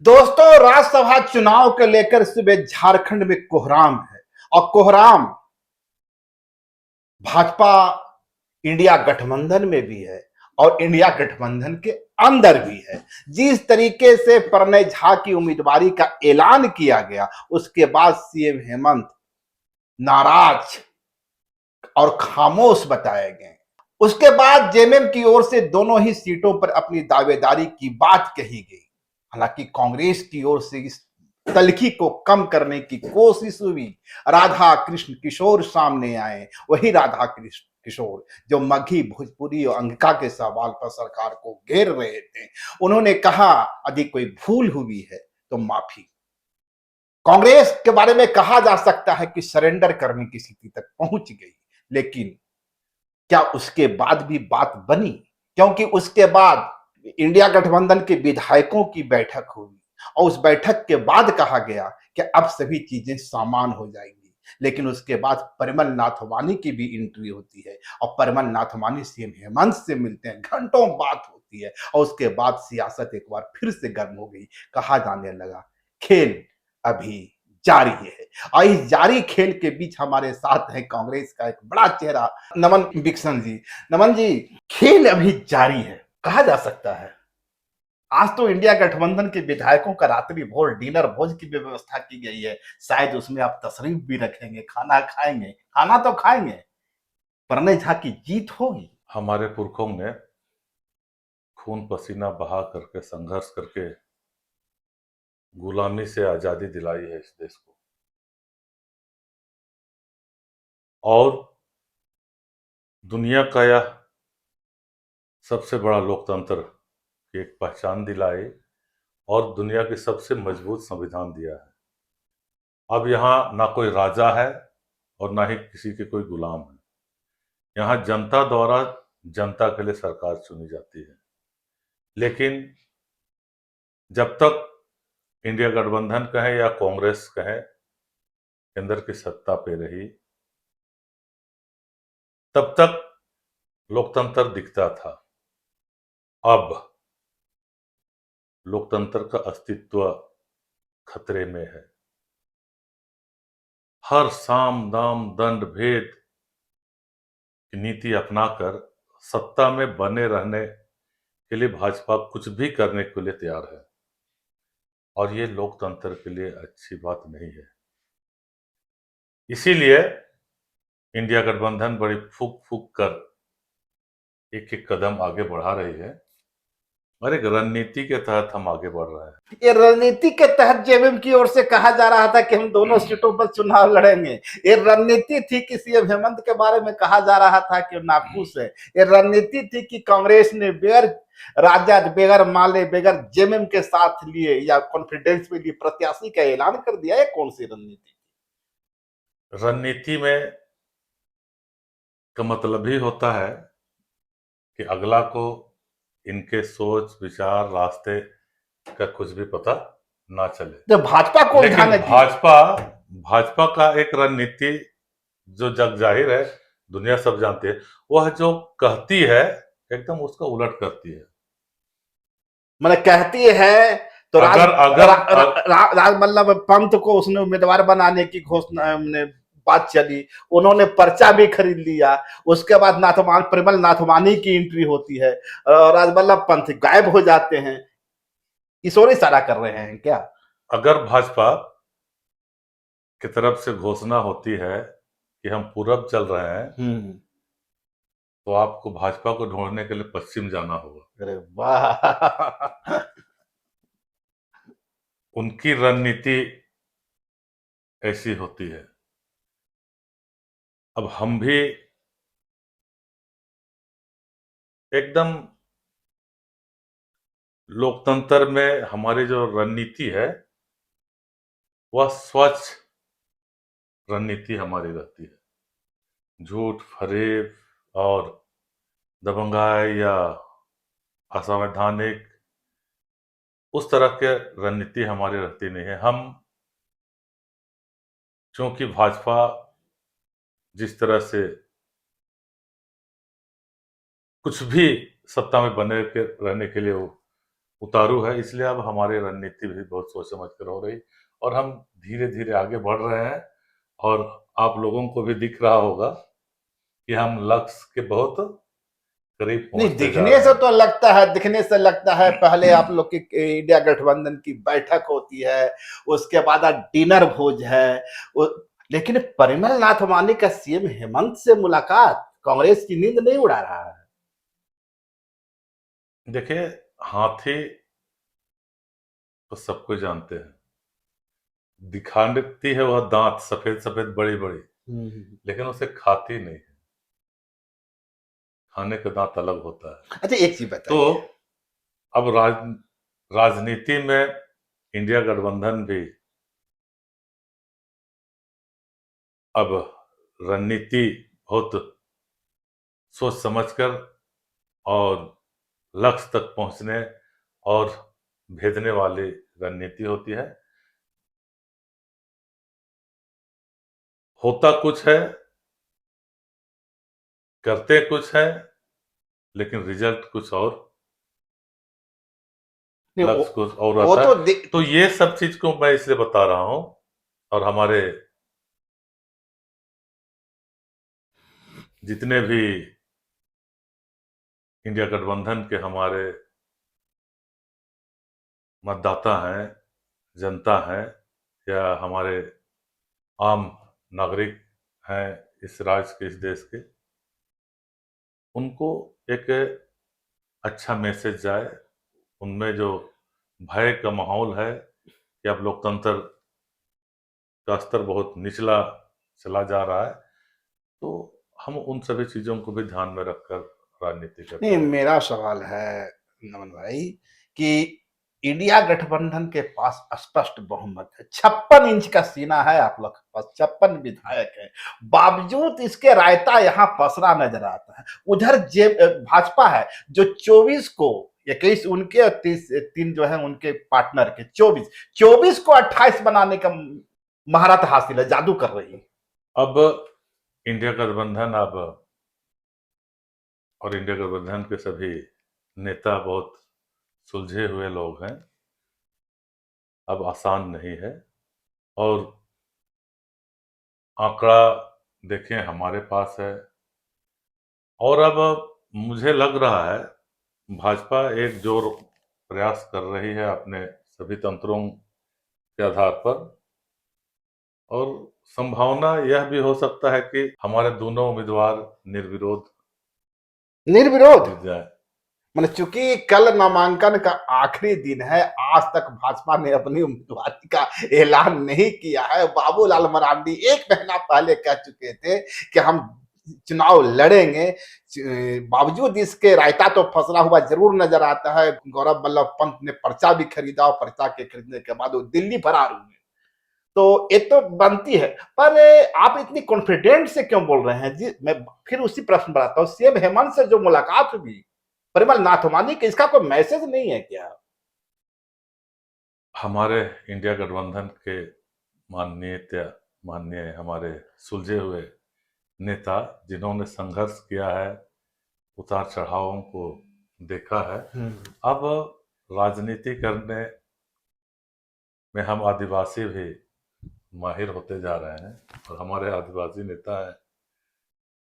दोस्तों, राज्यसभा चुनाव को लेकर सुबह झारखंड में कोहराम है। और कोहराम भाजपा इंडिया गठबंधन में भी है और इंडिया गठबंधन के अंदर भी है। जिस तरीके से प्रणय झा की उम्मीदवारी का ऐलान किया गया, उसके बाद सीएम हेमंत नाराज और खामोश बताए गए। उसके बाद जेएमएम की ओर से दोनों ही सीटों पर अपनी दावेदारी की बात कही गई। हालांकि कांग्रेस की ओर से इस तलखी को कम करने की कोशिश हुई। राधा कृष्ण किशोर सामने आए, वही राधा कृष्ण किशोर जो मगही, भोजपुरी और अंगिका के सवाल पर सरकार को घेर रहे थे। उन्होंने कहा, यदि कोई भूल हुई है तो माफी। कांग्रेस के बारे में कहा जा सकता है कि सरेंडर करने की स्थिति तक पहुंच गई, लेकिन क्या उसके बाद भी बात बनी? क्योंकि उसके बाद इंडिया गठबंधन के विधायकों की बैठक हुई और उस बैठक के बाद कहा गया कि अब सभी चीजें सामान हो जाएंगी। लेकिन उसके बाद परिमल नाथवानी की भी एंट्री होती है और परिमल नाथवानी सीएम हेमंत से मिलते हैं, घंटों बात होती है और उसके बाद सियासत एक बार फिर से गर्म हो गई। कहा जाने लगा, खेल अभी जारी है। और इस जारी खेल के बीच हमारे साथ है कांग्रेस का एक बड़ा चेहरा नमन बिक्सन जी। नमन जी, खेल अभी जारी है कहा जा सकता है। आज तो इंडिया गठबंधन के विधायकों का रात्रि भोज डिनर भोज की भी व्यवस्था की गई है। शायद उसमें आप तशरीफ भी रखेंगे, खाना खाएंगे, खाना तो खाएंगे। प्रणय झा की जीत होगी। हमारे पुरखों ने खून पसीना बहा करके संघर्ष करके गुलामी से आजादी दिलाई है इस देश को। और दुनिया का यह सबसे बड़ा लोकतंत्र की एक पहचान दिलाई और दुनिया की सबसे मजबूत संविधान दिया है। अब यहाँ ना कोई राजा है और ना ही किसी के कोई गुलाम है। यहाँ जनता द्वारा जनता के लिए सरकार चुनी जाती है। लेकिन जब तक इंडिया गठबंधन कहें या कांग्रेस कहें केंद्र की सत्ता पे रही, तब तक लोकतंत्र दिखता था। अब लोकतंत्र का अस्तित्व खतरे में है। हर साम दाम दंड भेद की नीति अपनाकर सत्ता में बने रहने के लिए भाजपा कुछ भी करने के लिए तैयार है और ये लोकतंत्र के लिए अच्छी बात नहीं है। इसीलिए इंडिया गठबंधन बड़ी फूक फूक कर एक एक कदम आगे बढ़ा रही है और एक रणनीति के तहत हम आगे बढ़ रहे हैं। ये रणनीति के तहत जेएमएम की ओर से कहा जा रहा था कि हम दोनों सीटों पर चुनाव लड़ेंगे। ये रणनीति थी कि सीएम हेमंत के बारे में कहा जा रहा था कि नाखुश है। ये रणनीति थी कि कांग्रेस ने बेगर राजद, बेगर माले, बेगर जेएमएम के साथ लिए या कॉन्फिडेंस में लिए प्रत्याशी का ऐलान कर दिया। है कौन सी रणनीति? रणनीति में का मतलब ही होता है कि अगला को इनके सोच विचार रास्ते का कुछ भी पता ना चले। जब भाजपा को लेकिन उलझाने की भाजपा का एक रणनीति जो जग जाहिर है, दुनिया सब जानती है, वह जो कहती है एकदम उसका उलट करती है। मैंने कहती है तो अगर अगर राजवल्लभ पंत को उसने उम्मीदवार बनाने की घोषणा ने बात चली, उन्होंने पर्चा भी खरीद लिया। उसके बाद परिमल नाथवानी की एंट्री होती है और राजवल्लभ पंत गायब हो जाते हैं। इस ओर इशारा कर रहे हैं क्या? अगर भाजपा की तरफ से घोषणा होती है कि हम पूरब चल रहे हैं, तो आपको भाजपा को ढूंढने के लिए पश्चिम जाना होगा। अरे वाह! उनकी रणनीति ऐसी होती है। अब हम भी एकदम लोकतंत्र में हमारी जो रणनीति है वह स्वच्छ रणनीति हमारी रहती है। झूठ, फरेब और दबंगाई या असंवैधानिक उस तरह के रणनीति हमारी रहती नहीं है। हम चूंकि भाजपा जिस तरह से कुछ भी सत्ता में बने के रहने के लिए वो उतारू है, इसलिए अब हमारी रणनीति भी बहुत सोच समझ कर हो रही, और हम धीरे धीरे आगे बढ़ रहे हैं। और आप लोगों को भी दिख रहा होगा कि हम लक्ष्य के बहुत करीब नहीं, पहुंचते जा दिखने रहे से हैं। तो लगता है, दिखने से लगता है पहले आप लोग की इंडिया गठबंधन की बैठक होती है, उसके बाद डिनर भोज है। लेकिन परिमल नाथ मानी का सीएम हेमंत से मुलाकात कांग्रेस की नींद नहीं उड़ा रहा है। देखिए, हाथी तो सबको जानते हैं, दिखाती है वह दांत सफेद सफेद बड़ी बड़ी, लेकिन उसे खाती नहीं है। खाने का दांत अलग होता है। अच्छा, एक चीज तो बताइए। अब राजनीति में इंडिया गठबंधन भी अब रणनीति बहुत सोच समझकर और लक्ष्य तक पहुंचने और भेजने वाली रणनीति होती है। होता कुछ है, करते कुछ है, लेकिन रिजल्ट कुछ और, नहीं, लक्ष्य कुछ और वो रहता तो है। तो ये सब चीज को मैं इसलिए बता रहा हूं, और हमारे जितने भी इंडिया गठबंधन के हमारे मतदाता हैं, जनता हैं, या हमारे आम नागरिक हैं इस राज्य के, इस देश के, उनको एक अच्छा मैसेज जाए। उनमें जो भय का माहौल है कि अब लोकतंत्र का स्तर बहुत निचला चला जा रहा है, तो हम उन सभी चीजों को भी ध्यान में रखकर राजनीति करते नहीं, हैं। मेरा सवाल है नमन भाई कि इंडिया गठबंधन के पास स्पष्ट बहुमत है, 56 इंच का सीना है आप लोग के पास, 56 विधायक है, बावजूद इसके रायता यहाँ पसरा नजर आता है। उधर जे भाजपा है जो 24 को 21 उनके और 3 जो है उनके पार्टनर के, 24 को 28 बनाने का महारत हासिल है, जादू कर रही है। अब इंडिया गठबंधन अब और इंडिया गठबंधन के सभी नेता बहुत सुलझे हुए लोग हैं। अब आसान नहीं है, और आंकड़ा देखें हमारे पास है, और अब मुझे लग रहा है भाजपा एक जोर प्रयास कर रही है अपने सभी तंत्रों के आधार पर, और संभावना यह भी हो सकता है कि हमारे दोनों उम्मीदवार निर्विरोध निर्विरोध, जीत जाए। मतलब चूंकि कल नामांकन का आखिरी दिन है, आज तक भाजपा ने अपनी उम्मीदवारी का ऐलान नहीं किया है। बाबूलाल मरांडी 1 महीना पहले कह चुके थे कि हम चुनाव लड़ेंगे। बावजूद इसके रायता तो फंसा हुआ जरूर नजर आता है। गौरव वल्लभ पंत ने पर्चा भी खरीदा और पर्चा के खरीदने के बाद वो दिल्ली फरार हुए। तो ये तो बनती है, पर आप इतनी कॉन्फिडेंट से क्यों बोल रहे हैं जी? मैं फिर उसी प्रश्न बढ़ाता हूँ, सीएम हेमंत से जो मुलाकात हुई परिमल नाथवानी की, इसका कोई मैसेज नहीं है क्या? हमारे इंडिया गठबंधन के माननीय हमारे सुलझे हुए नेता, जिन्होंने संघर्ष किया है, उतार चढ़ावों को देखा है, अब राजनीति करने में हम आदिवासी भी माहिर होते जा रहे हैं। और हमारे आदिवासी नेता हैं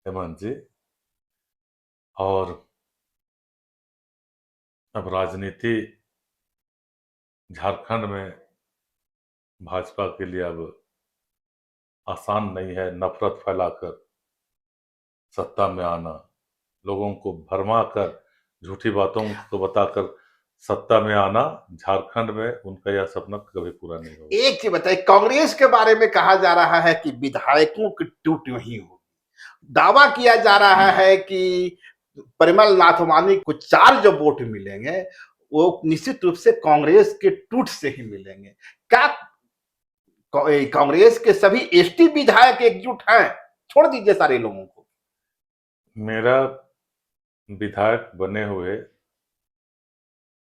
हेमंत जी, और अब राजनीति झारखंड में भाजपा के लिए अब आसान नहीं है। नफरत फैलाकर सत्ता में आना, लोगों को भरमा कर, झूठी बातों को बताकर सत्ता में आना, झारखंड में उनका यह सपना कभी पूरा नहीं होगा। एक चीज बताइए, कांग्रेस के बारे में कहा जा रहा है कि विधायकों की टूट नहीं होगी। दावा किया जा रहा है कि परिमल नाथवानी को 4 जो वोट मिलेंगे वो निश्चित रूप से कांग्रेस के टूट से ही मिलेंगे। क्या कांग्रेस के सभी एसटी विधायक एकजुट हैं? छोड़ दीजिए सारे लोगों को। मेरा विधायक बने हुए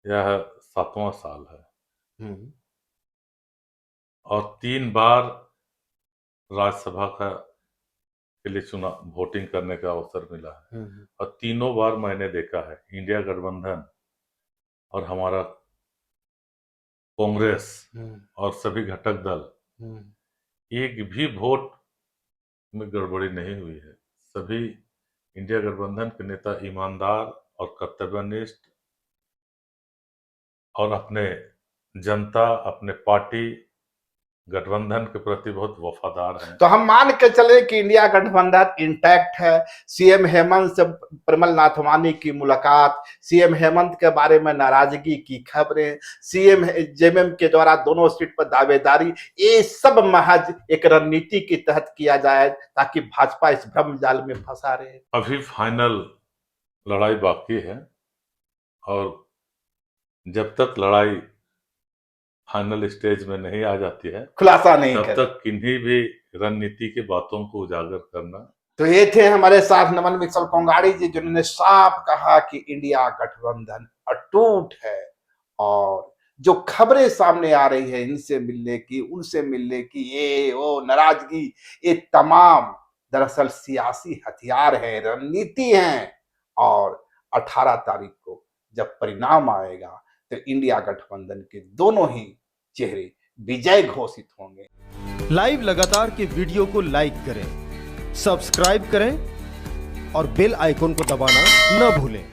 यह 7वां साल है, और 3 बार राज्यसभा के लिए वोटिंग करने का अवसर मिला है, और तीनों बार मैंने देखा है इंडिया गठबंधन और हमारा कांग्रेस और सभी घटक दल, एक भी वोट में गड़बड़ी नहीं हुई है। सभी इंडिया गठबंधन के नेता ईमानदार और कर्तव्यनिष्ठ और अपने जनता, अपने पार्टी गठबंधन के प्रति बहुत वफादार हैं। तो हम मान के चले कि इंडिया गठबंधन इंटैक्ट है। सीएम हेमंत से प्रमल नाथवानी की मुलाकात, सीएम हेमंत के बारे में नाराजगी की खबरें, सीएम जेएमएम के द्वारा दोनों सीट पर दावेदारी, ये सब महज एक रणनीति के तहत किया जाए ताकि भाजपा इस भ्रम जाल में फंसा रहे। अभी फाइनल लड़ाई बाकी है और जब तक लड़ाई फाइनल स्टेज में नहीं आ जाती है, खुलासा नहीं तब कर तक किन्हीं भी रणनीति की बातों को उजागर करना। तो ये थे हमारे साथ नमन मित्तल कोंगाड़ी जी, जिन्होंने साफ कहा कि इंडिया गठबंधन अटूट है और जो खबरें सामने आ रही है इनसे मिलने की, उनसे मिलने की, ये वो नाराजगी, ये तमाम दरअसल सियासी हथियार है, रणनीति है। और 18 तारीख को जब परिणाम आएगा तो इंडिया गठबंधन के दोनों ही चेहरे विजय घोषित होंगे। लाइव लगातार के वीडियो को लाइक करें, सब्सक्राइब करें और बेल आइकन को दबाना न भूलें।